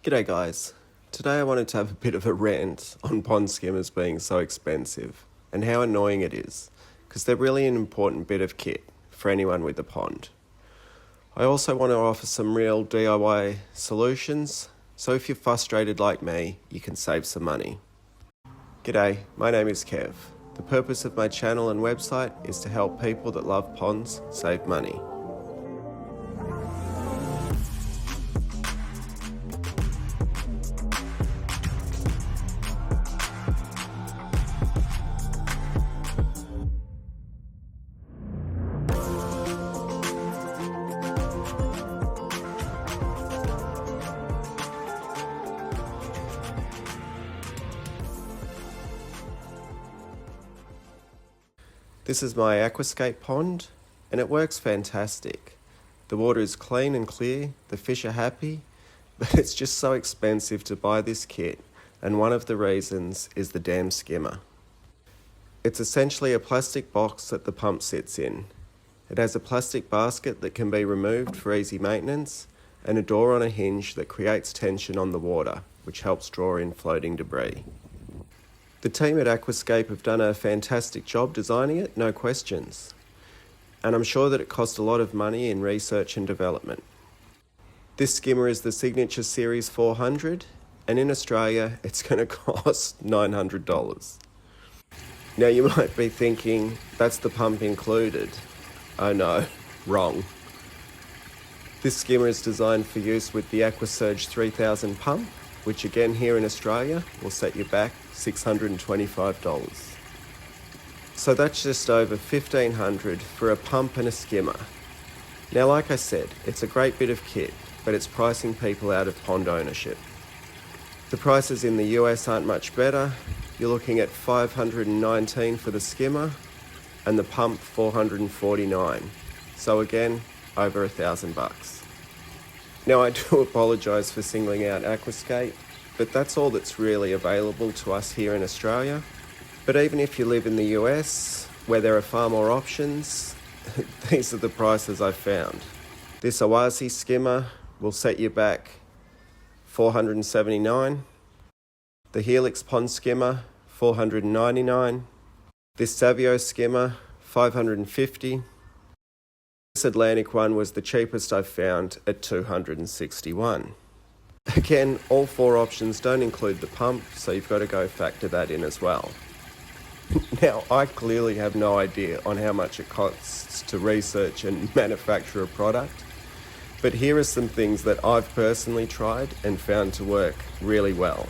G'day guys. Today I wanted to have a bit of a rant on pond skimmers being so expensive and how annoying it is, because they're really an important bit of kit for anyone with a pond. I also want to offer some real DIY solutions, so if you're frustrated like me, you can save some money. G'day, my name is Kev. The purpose of my channel and website is to help people that love ponds save money. This is my aquascape pond, and it works fantastic. The water is clean and clear, the fish are happy, but it's just so expensive to buy this kit, and one of the reasons is the damn skimmer. It's essentially a plastic box that the pump sits in. It has a plastic basket that can be removed for easy maintenance, and a door on a hinge that creates tension on the water, which helps draw in floating debris. The team at Aquascape have done a fantastic job designing it, no questions. And I'm sure that it cost a lot of money in research and development. This skimmer is the Signature Series 400, and in Australia, it's going to cost $900. Now you might be thinking, that's the pump included. Oh no, wrong. This skimmer is designed for use with the AquaSurge 3000 pump, which again here in Australia will set you back $625. So that's just over $1,500 for a pump and a skimmer. Now like I said, it's a great bit of kit, but it's pricing people out of pond ownership. The prices in the US aren't much better. You're looking at $519 for the skimmer and the pump $449. So again, over $1,000. Now I do apologise for singling out Aquascape, but that's all that's really available to us here in Australia. But even if you live in the US, where there are far more options, these are the prices I've found. This Oase skimmer will set you back $479. The Helix pond skimmer, $499. This Savio skimmer, $550. This Atlantic one was the cheapest I've found at $261. Again, all four options don't include the pump, so you've got to go factor that in as well. Now, I clearly have no idea on how much it costs to research and manufacture a product, but here are some things that I've personally tried and found to work really well.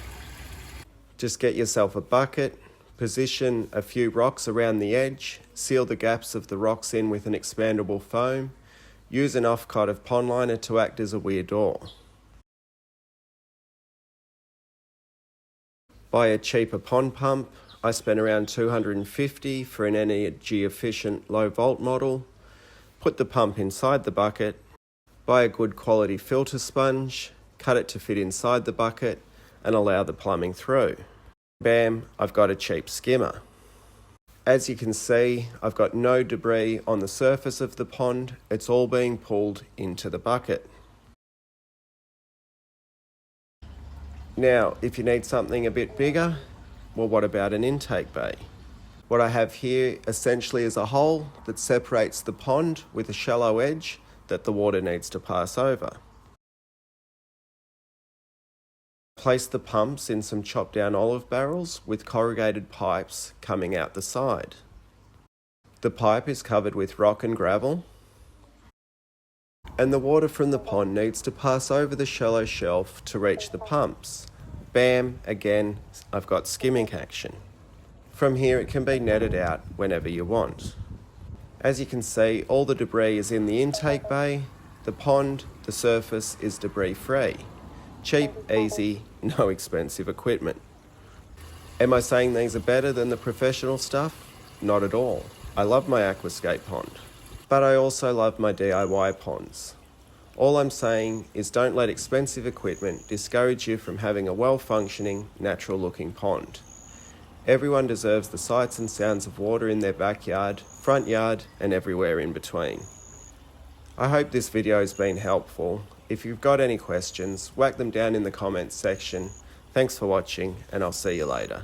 Just get yourself a bucket, position a few rocks around the edge, seal the gaps of the rocks in with an expandable foam, use an offcut of pond liner to act as a weir door. Buy a cheaper pond pump. I spent around $250 for an energy efficient low volt model. Put the pump inside the bucket, buy a good quality filter sponge, cut it to fit inside the bucket and allow the plumbing through. Bam, I've got a cheap skimmer. As you can see, I've got no debris on the surface of the pond, it's all being pulled into the bucket. Now, if you need something a bit bigger, well, what about an intake bay? What I have here essentially is a hole that separates the pond with a shallow edge that the water needs to pass over. Place the pumps in some chopped down olive barrels with corrugated pipes coming out the side. The pipe is covered with rock and gravel, and the water from the pond needs to pass over the shallow shelf to reach the pumps. Bam, again, I've got skimming action. From here it can be netted out whenever you want. As you can see, all the debris is in the intake bay. The pond, the surface is debris free. Cheap, easy, no expensive equipment. Am I saying these are better than the professional stuff? Not at all. I love my aquascape pond, but I also love my DIY ponds. All I'm saying is don't let expensive equipment discourage you from having a well-functioning, natural-looking pond. Everyone deserves the sights and sounds of water in their backyard, front yard, and everywhere in between. I hope this video has been helpful, If you've got any questions, whack them down in the comments section. Thanks for watching, and I'll see you later.